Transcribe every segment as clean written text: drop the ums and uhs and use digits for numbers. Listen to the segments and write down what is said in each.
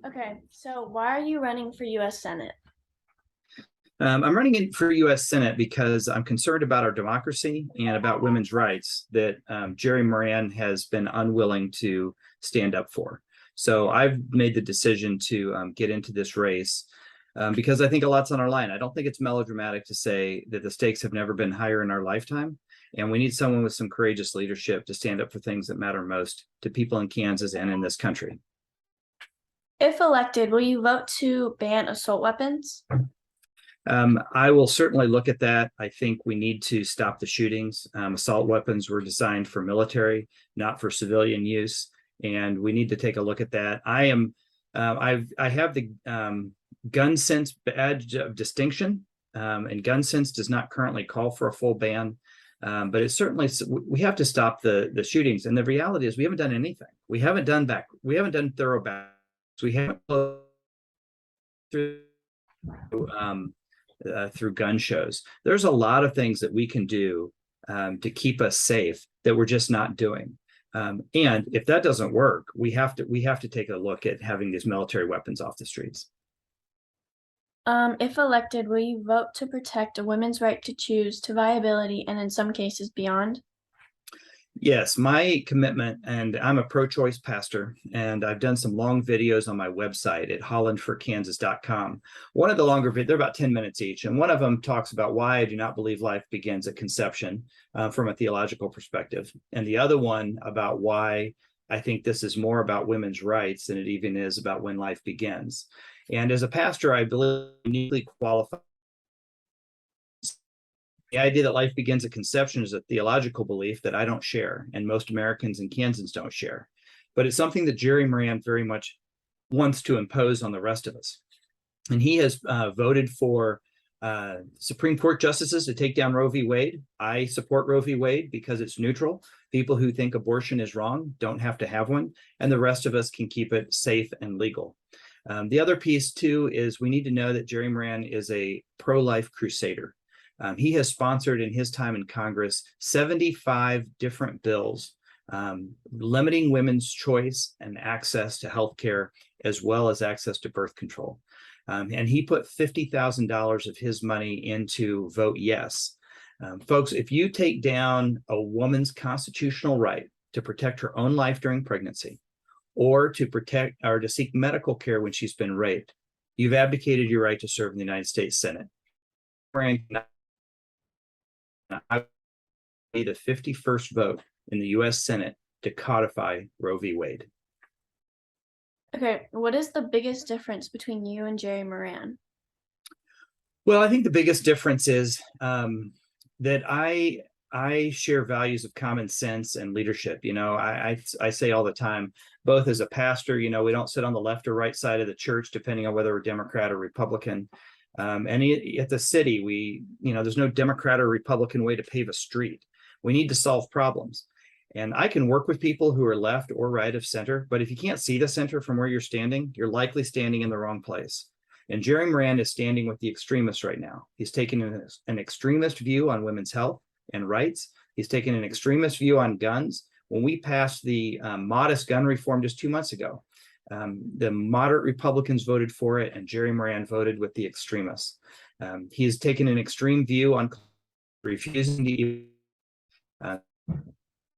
Okay, so why are you running for U.S. Senate? I'm running in for U.S. Senate because I'm concerned about our democracy and about women's rights that Jerry Moran has been unwilling to stand up for. So I've made the decision to get into this race because I think a lot's on our line. I don't think it's melodramatic to say that the stakes have never been higher in our lifetime. And we need someone with some courageous leadership to stand up for things that matter most to people in Kansas and in this country. If elected, will you vote to ban assault weapons? I will certainly look at that. I think we need to stop the shootings. Assault weapons were designed for military, not for civilian use, and we need to take a look at that. I have the gun sense badge of distinction, and gun sense does not currently call for a full ban. But it's certainly we have to stop the shootings. And the reality is we haven't done anything. We haven't done thorough back. We haven't through through gun shows. There's a lot of things that we can do to keep us safe that we're just not doing. And if that doesn't work, we have to take a look at having these military weapons off the streets. If elected, will you vote to protect a woman's right to choose to viability and in some cases beyond? Yes, my commitment, and I'm a pro-choice pastor, and I've done some long videos on my website at hollandforkansas.com. One of the longer videos, they're about 10 minutes each, and one of them talks about why I do not believe life begins at conception from a theological perspective, and the other one about why I think this is more about women's rights than it even is about when life begins. And as a pastor, I believe uniquely qualified. The idea that life begins at conception is a theological belief that I don't share, and most Americans and Kansans don't share. But it's something that Jerry Moran very much wants to impose on the rest of us. And he has voted for Supreme Court justices to take down Roe v. Wade. I support Roe v. Wade because it's neutral. People who think abortion is wrong don't have to have one, and the rest of us can keep it safe and legal. The other piece, too, is we need to know that Jerry Moran is a pro-life crusader. He has sponsored in his time in Congress 75 different bills limiting women's choice and access to health care, as well as access to birth control. And he put $50,000 of his money into Vote Yes. Folks, if you take down a woman's constitutional right to protect her own life during pregnancy, or to protect or to seek medical care when she's been raped, you've abdicated your right to serve in the United States Senate. I need a 51st vote in the U.S. Senate to codify Roe v. Wade. Okay, what is the biggest difference between you and Jerry Moran? Well, I think the biggest difference is that I share values of common sense and leadership. I say all the time, both as a pastor, we don't sit on the left or right side of the church, depending on whether we're Democrat or Republican. And at the city, there's no Democrat or Republican way to pave a street. We need to solve problems. And I can work with people who are left or right of center, but if you can't see the center from where you're standing, you're likely standing in the wrong place. And Jerry Moran is standing with the extremists right now. He's taken an extremist view on women's health and rights. He's taken an extremist view on guns. When we passed the modest gun reform just 2 months ago, the moderate Republicans voted for it, and Jerry Moran voted with the extremists. He has taken an extreme view on refusing to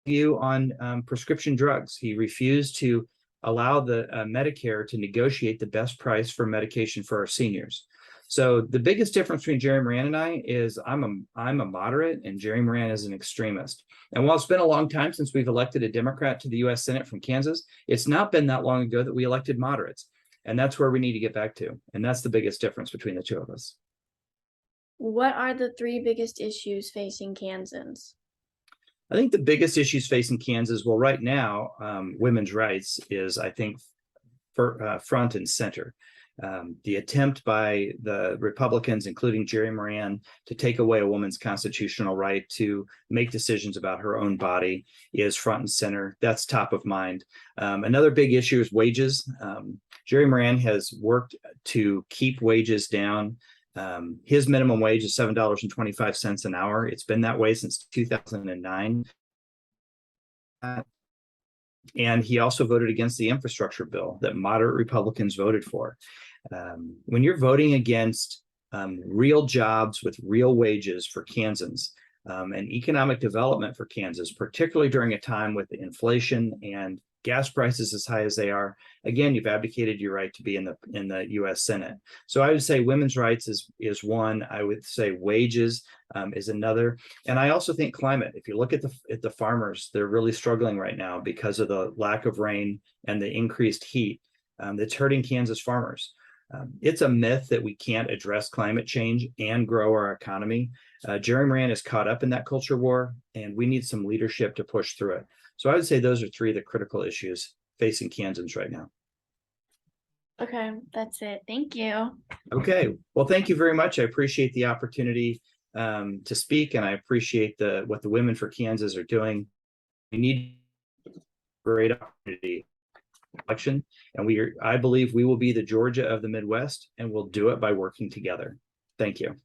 view on prescription drugs. He refused to allow the Medicare to negotiate the best price for medication for our seniors. So the biggest difference between Jerry Moran and I is I'm a moderate and Jerry Moran is an extremist. And while it's been a long time since we've elected a Democrat to the U.S. Senate from Kansas, it's not been that long ago that we elected moderates. And that's where we need to get back to. And that's the biggest difference between the two of us. What are the three biggest issues facing Kansans? I think the biggest issues facing Kansas, well, right now, women's rights is, I think, front and center. The attempt by the Republicans, including Jerry Moran, to take away a woman's constitutional right to make decisions about her own body is front and center. That's top of mind. Another big issue is wages. Jerry Moran has worked to keep wages down. His minimum wage is $7.25 an hour. It's been that way since 2009. And he also voted against the infrastructure bill that moderate Republicans voted for. When you're voting against real jobs with real wages for Kansans and economic development for Kansas, particularly during a time with inflation and gas prices as high as they are, again, you've abdicated your right to be in the U.S. Senate. So I would say women's rights is one. I would say wages is another, and I also think climate. If you look at the farmers, they're really struggling right now because of the lack of rain and the increased heat that's hurting Kansas farmers. It's a myth that we can't address climate change and grow our economy. Jerry Moran is caught up in that culture war, and we need some leadership to push through it. So I would say those are three of the critical issues facing Kansans right now. Okay, that's it. Thank you. Okay, well, thank you very much. I appreciate the opportunity to speak, and I appreciate what the Women for Kansas are doing. We need a great opportunity election, and I believe we will be the Georgia of the Midwest, and we'll do it by working together. Thank you.